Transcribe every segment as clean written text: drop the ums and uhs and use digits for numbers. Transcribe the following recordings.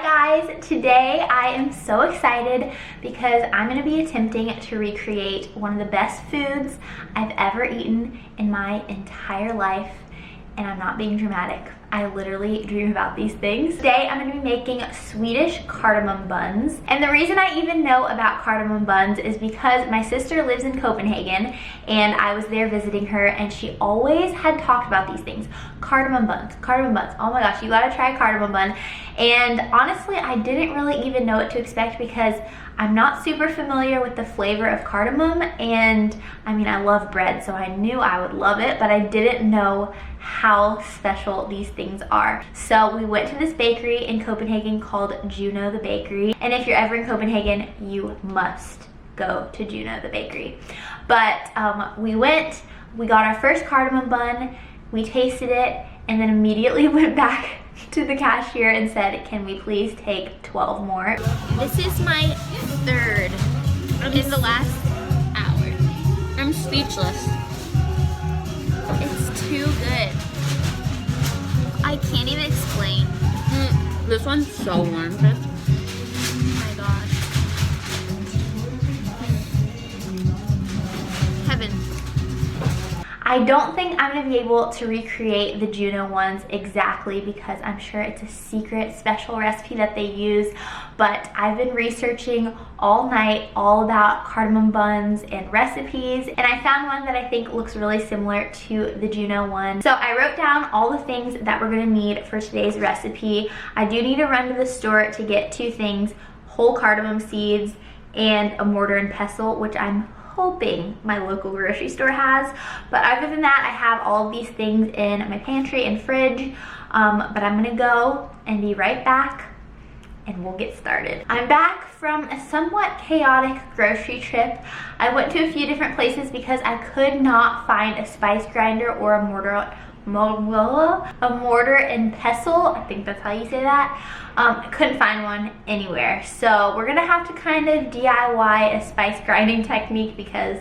Hi guys, today I am so excited because I'm going to be attempting to recreate one of the best foods I've ever eaten in my entire life, and I'm not being dramatic. I literally dream about these things. Today I'm going to be making Swedish cardamom buns, and the reason I even know about cardamom buns is because my sister lives in Copenhagen and I was there visiting her, and she always had talked about these things. Cardamom buns, oh my gosh, you gotta try a cardamom bun. And honestly, I didn't really even know what to expect because I'm not super familiar with the flavor of cardamom, and I mean, I love bread, so I knew I would love it, but I didn't know how special these things are. So we went to this bakery in Copenhagen called Juno the Bakery, and if you're ever in Copenhagen, you must go to Juno the Bakery. But we went, we got our first cardamom bun, we tasted it, and then immediately went back to the cashier and said, can we please take 12 more? This is my third in the last hour. I'm speechless. It's too good. I can't even explain. This one's so warm. Oh my gosh. Heaven. I don't think I'm going to be able to recreate the Juno ones exactly because I'm sure it's a secret special recipe that they use, but I've been researching all night all about cardamom buns and recipes, and I found one that I think looks really similar to the Juno one. So I wrote down all the things that we're going to need for today's recipe. I do need to run to the store to get two things: whole cardamom seeds and a mortar and pestle, which I'm hoping my local grocery store has. But other than that, I have all of these things in my pantry and fridge. But I'm gonna go and be right back and we'll get started. I'm back from a somewhat chaotic grocery trip. I went to a few different places because I could not find a spice grinder or a mortar and pestle. I think that's how you say that. I couldn't find one anywhere. So we're gonna have to kind of DIY a spice grinding technique because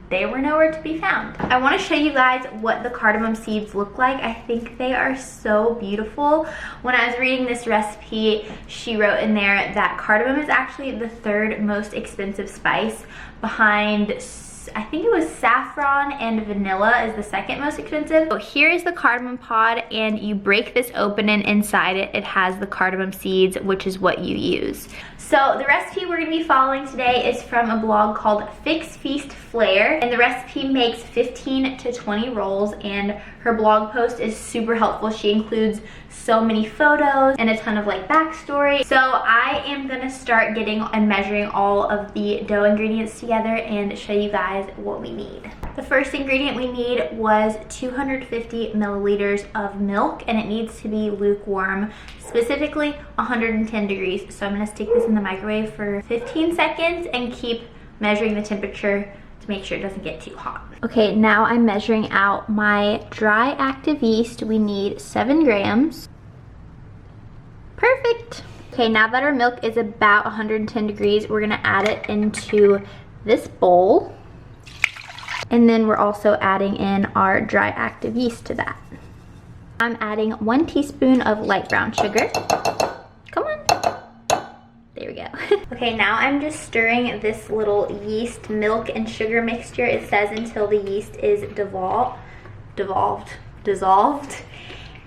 they were nowhere to be found. I want to show you guys what the cardamom seeds look like. I think they are so beautiful. When I was reading this recipe, she wrote in there that cardamom is actually the third most expensive spice behind, I think it was saffron, and vanilla is the second most expensive. So here is the cardamom pod, and you break this open, and inside it has the cardamom seeds, which is what you use. So the recipe we're gonna be following today is from a blog called Fix Feast Flair, and the recipe makes 15 to 20 rolls, and her blog post is super helpful. She includes so many photos and a ton of like backstory. So I am gonna start getting and measuring all of the dough ingredients together and show you guys what we need. The first ingredient we need was 250 milliliters of milk, and it needs to be lukewarm, specifically 110 degrees. So I'm gonna stick this in the microwave for 15 seconds and keep measuring the temperature to make sure it doesn't get too hot. Okay, now I'm measuring out my dry active yeast. We need 7 grams. Perfect. Okay, now that our milk is about 110 degrees, we're gonna add it into this bowl. And then we're also adding in our dry active yeast to that. I'm adding 1 teaspoon of light brown sugar. Come on. There we go. Okay, now I'm just stirring this little yeast, milk, and sugar mixture. It says until the yeast is dissolved.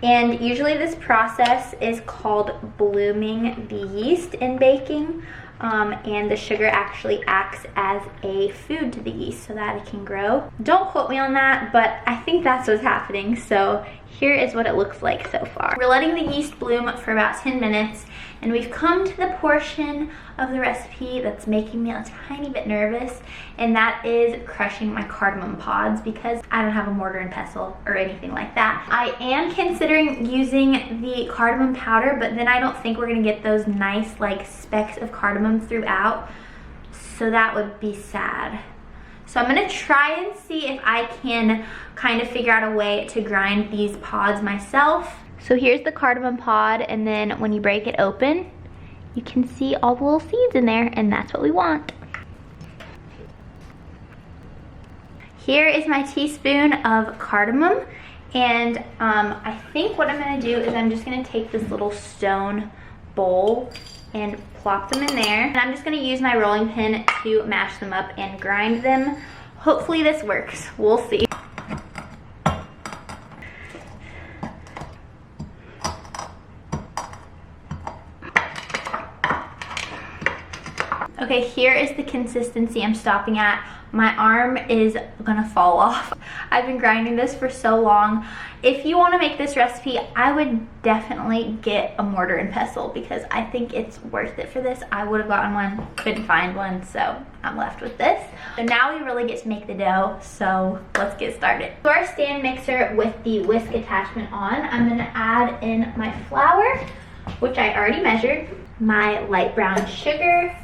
And usually this process is called blooming the yeast in baking. And the sugar actually acts as a food to the yeast so that it can grow. Don't quote me on that, but I think that's what's happening. So here is what it looks like so far. We're letting the yeast bloom for about 10 minutes, and we've come to the portion of the recipe that's making me a tiny bit nervous, and that is crushing my cardamom pods because I don't have a mortar and pestle or anything like that. I am considering using the cardamom powder, but then I don't think we're gonna get those nice like specks of cardamom throughout, so that would be sad. So I'm gonna try and see if I can kind of figure out a way to grind these pods myself. So here's the cardamom pod, and then when you break it open, you can see all the little seeds in there, and that's what we want. Here is my teaspoon of cardamom, and I think what I'm gonna do is I'm just gonna take this little stone bowl and plop them in there. And I'm just gonna use my rolling pin to mash them up and grind them. Hopefully this works, we'll see. Okay, here is the consistency I'm stopping at. My arm is gonna fall off. I've been grinding this for so long. If you wanna make this recipe, I would definitely get a mortar and pestle because I think it's worth it for this. I would have gotten one, couldn't find one, so I'm left with this. So now we really get to make the dough, so let's get started. For our stand mixer with the whisk attachment on, I'm gonna add in my flour, which I already measured, my light brown sugar,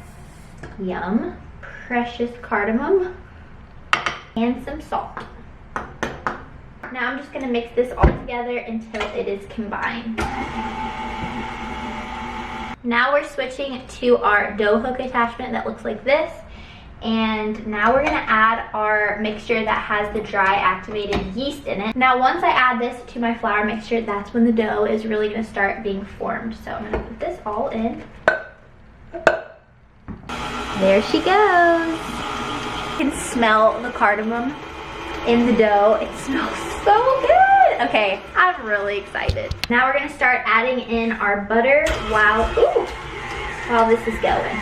yum, precious cardamom, and some salt. Now I'm just gonna mix this all together until it is combined. Now we're switching to our dough hook attachment that looks like this. And now we're gonna add our mixture that has the dry activated yeast in it. Now once I add this to my flour mixture, that's when the dough is really gonna start being formed. So I'm gonna put this all in. There she goes. You can smell the cardamom in the dough. It smells so good. Okay, I'm really excited. Now we're gonna start adding in our butter while this is going.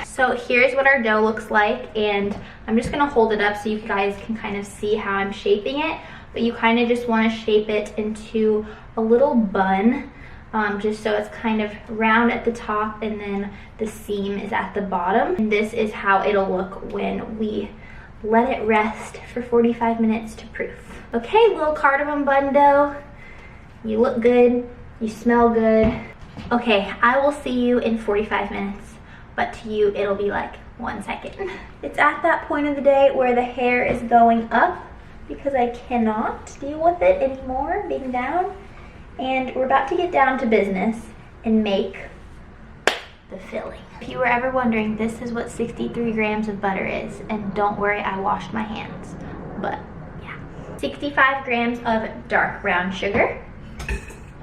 So here's what our dough looks like, and I'm just gonna hold it up so you guys can kind of see how I'm shaping it, but you kind of just wanna shape it into a little bun. Just so it's kind of round at the top and then the seam is at the bottom. And this is how it'll look when we let it rest for 45 minutes to proof. Okay, little cardamom bun dough, you look good, you smell good. Okay, I will see you in 45 minutes, but to you it'll be like 1 second. It's at that point of the day where the hair is going up because I cannot deal with it anymore being down. And we're about to get down to business and make the filling. If you were ever wondering, this is what 63 grams of butter is. And don't worry, I washed my hands. But yeah. 65 grams of dark brown sugar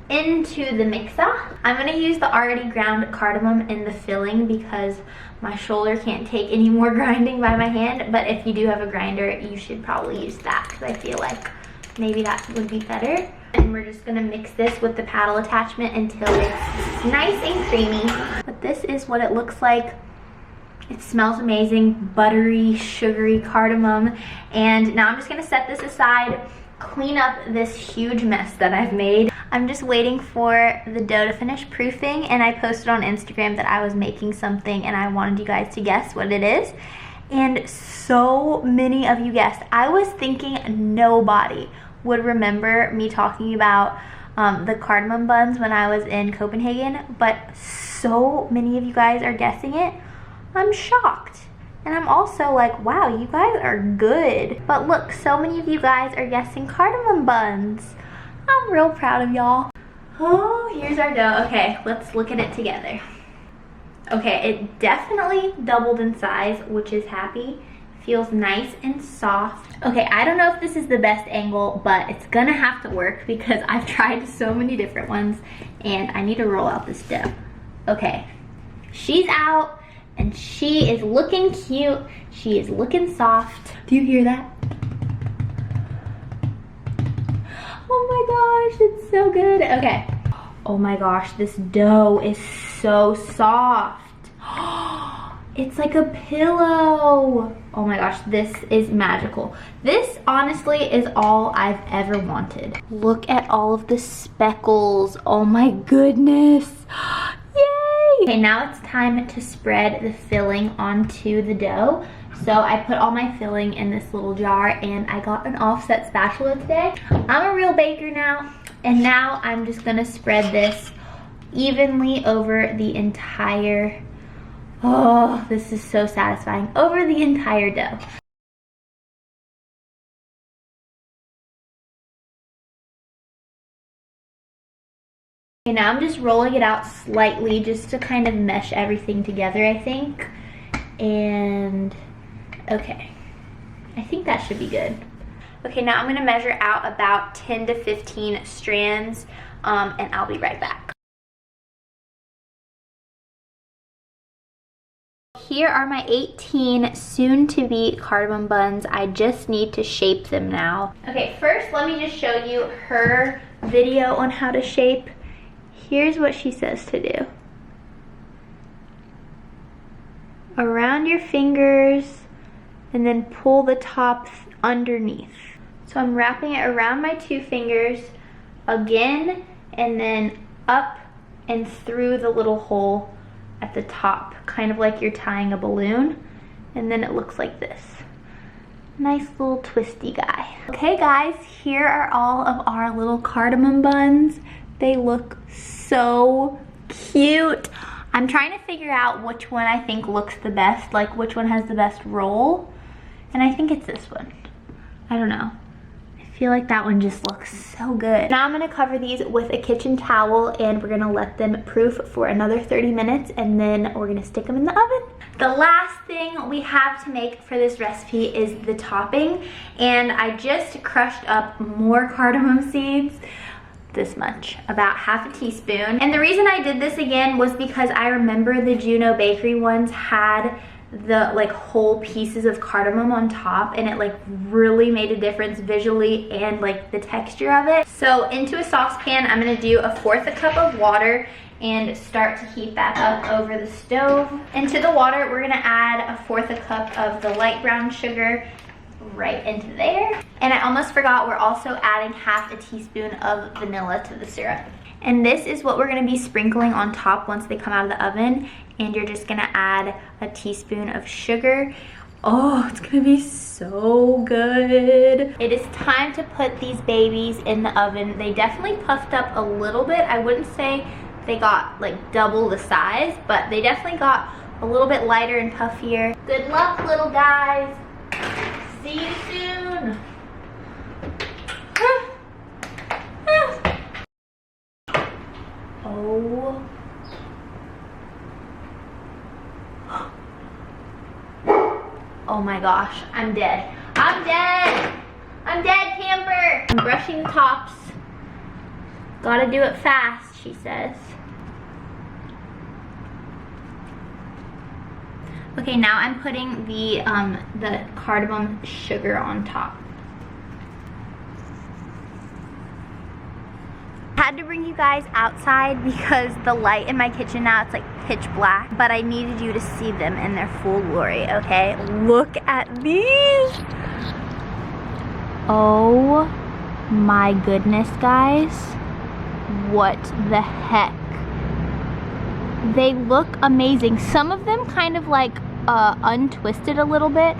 into the mixer. I'm gonna use the already ground cardamom in the filling because my shoulder can't take any more grinding by my hand. But if you do have a grinder, you should probably use that because I feel like maybe that would be better. And we're just gonna mix this with the paddle attachment until it's nice and creamy. But this is what it looks like. It smells amazing, buttery, sugary cardamom. And now I'm just gonna set this aside, clean up this huge mess that I've made. I'm just waiting for the dough to finish proofing, and I posted on Instagram that I was making something and I wanted you guys to guess what it is. And so many of you guessed. I was thinking nobody would remember me talking about the cardamom buns when I was in Copenhagen, but so many of you guys are guessing it. I'm shocked. And I'm also like, wow, you guys are good. But look, so many of you guys are guessing cardamom buns. I'm real proud of y'all. Oh, here's our dough. Okay, let's look at it together. Okay, it definitely doubled in size, which is happy. Feels nice and soft. Okay, I don't know if this is the best angle, but it's gonna have to work because I've tried so many different ones and I need to roll out this dough. Okay, she's out and she is looking cute. She is looking soft. Do you hear that? Oh my gosh, it's so good. Okay. Oh my gosh, this dough is so soft. It's like a pillow. Oh my gosh, this is magical. This honestly is all I've ever wanted. Look at all of the speckles. Oh my goodness. Yay! Okay, now it's time to spread the filling onto the dough. So I put all my filling in this little jar and I got an offset spatula today. I'm a real baker now. And now I'm just gonna spread this evenly over the entire, oh, this is so satisfying, over the entire dough. Okay, now I'm just rolling it out slightly just to kind of mesh everything together, I think. And okay, I think that should be good. Okay, now I'm gonna measure out about 10 to 15 strands and I'll be right back. here are my 18 soon-to-be cardamom buns. I just need to shape them now. Okay, first let me just show you her video on how to shape. Here's what she says to do. Around your fingers, and then pull the top underneath. So I'm wrapping it around my 2 fingers again, and then up and through the little hole at the top, kind of like you're tying a balloon, and then it looks like this. Nice little twisty guy. Okay guys, here are all of our little cardamom buns. They look so cute. I'm trying to figure out which one I think looks the best, like which one has the best roll, and I think it's this one. I don't know. I feel like that one just looks so good. Now I'm gonna cover these with a kitchen towel, and we're gonna let them proof for another 30 minutes, and then we're gonna stick them in the oven. The last thing we have to make for this recipe is the topping, and I just crushed up more cardamom seeds, this much, about half a teaspoon. And the reason I did this again was because I remember the Juno Bakery ones had the like whole pieces of cardamom on top, and it like really made a difference visually and like the texture of it. So into a saucepan, I'm gonna do 1/4 cup of water and start to heat that up over the stove. Into the water, we're gonna add 1/4 cup of the light brown sugar right into there. And I almost forgot, we're also adding half a teaspoon of vanilla to the syrup. And this is what we're gonna be sprinkling on top once they come out of the oven. And you're just gonna add a teaspoon of sugar. Oh, it's gonna be so good. It is time to put these babies in the oven. They definitely puffed up a little bit. I wouldn't say they got like double the size, but they definitely got a little bit lighter and puffier. Good luck, little guys. See you soon. Oh. Oh my gosh, I'm dead. I'm dead. I'm dead, camper. I'm brushing the tops. Gotta do it fast, she says. Okay, now I'm putting the cardamom sugar on top. I had to bring you guys outside because the light in my kitchen now, it's like pitch black, but I needed you to see them in their full glory, okay? Look at these. Oh my goodness, guys. What the heck? They look amazing. Some of them kind of like untwisted a little bit,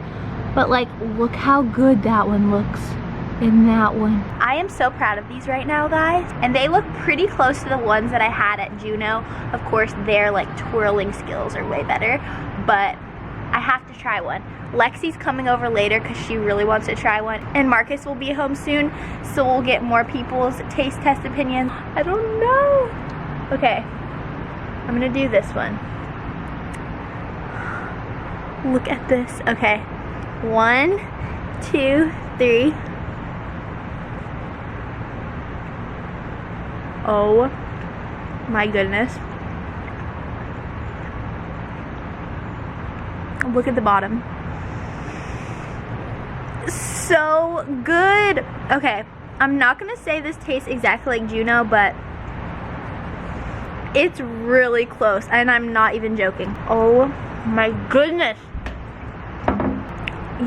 but like look how good that one looks in that one. I am so proud of these right now, guys, and they look pretty close to the ones that I had at Juno. Of course, their like twirling skills are way better, but I have to try one. Lexi's coming over later because she really wants to try one, and Marcus will be home soon, so we'll get more people's taste test opinions. I don't know. Okay, I'm gonna do this one. Look at this. Okay, 1, 2, 3. Oh my goodness. Look at the bottom. So good. Okay, I'm not gonna say this tastes exactly like Juno, but it's really close, and I'm not even joking. Oh my goodness.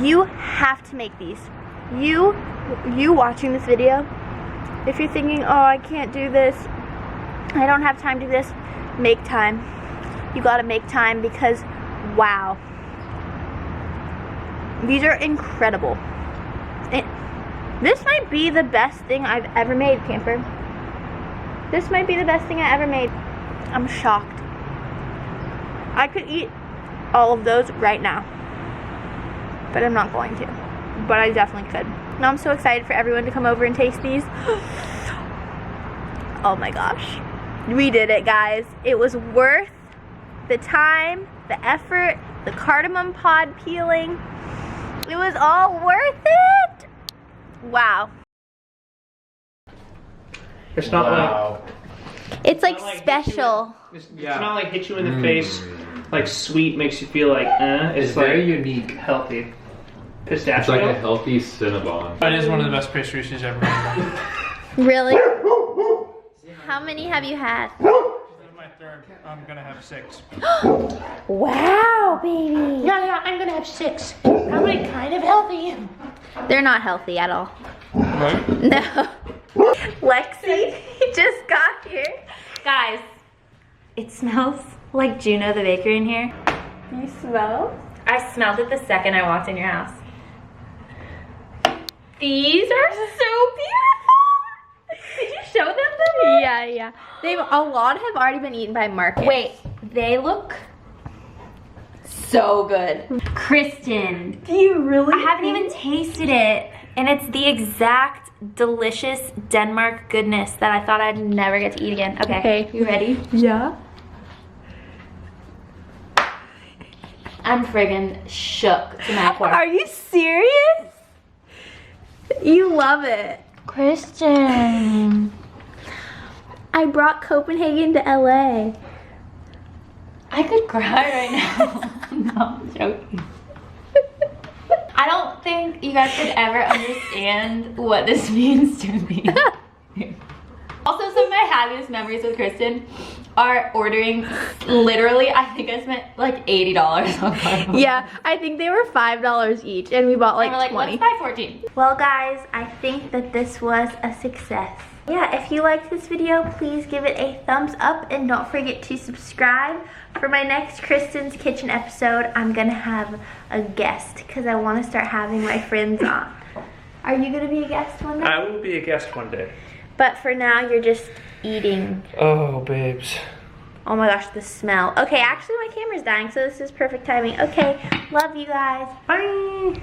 You have to make these. You watching this video, if you're thinking, oh, I can't do this, I don't have time to do this, make time. You gotta make time because, wow. These are incredible. This might be the best thing I've ever made, camper. This might be the best thing I ever made. I'm shocked. I could eat all of those right now, but I'm not going to. But I definitely could. Now I'm so excited for everyone to come over and taste these. Oh my gosh. We did it, guys. It was worth the time, the effort, the cardamom pod peeling. It was all worth it. Wow. It's not Wow. It's like not special. It's not like hit you in the face, like sweet makes you feel like It's like very unique. healthy. Pistachio. It's like a healthy Cinnabon. That is one of the best pastries she's ever made. Really? How many have you had? This is my third. I'm gonna have 6. Wow, baby. Yeah, I'm gonna have 6. Probably kind of healthy. They're not healthy at all. Right? No. Lexi just got here. Guys, it smells like Juno the baker in here. You smell? I smelled it the second I walked in your house. These are so beautiful. Did you show them? Yeah. A lot have already been eaten by Marcus. Wait, they look so good. Kristin, do you really? I haven't even tasted it, and it's the exact delicious Denmark goodness that I thought I'd never get to eat again. Okay. You ready? Yeah. I'm friggin' shook to my core. Are you serious? You love it. Kristin. I brought Copenhagen to LA. I could cry right now. No, I'm joking. I don't think you guys could ever understand what this means to me. Also, some of my happiest memories with Kristin are ordering, literally, I think I spent like $80 on Kardemummabullar. Yeah, I think they were $5 each, and we bought like 20. Let's buy 14. Well guys, I think that this was a success. Yeah, if you liked this video, please give it a thumbs up, and don't forget to subscribe. For my next Kristin's Kitchen episode, I'm gonna have a guest, because I want to start having my friends on. Are you gonna be a guest one day? I will be a guest one day. But for now, you're just eating. Oh, babes. Oh my gosh, the smell. Okay, actually my camera's dying, so this is perfect timing. Okay, love you guys. Bye.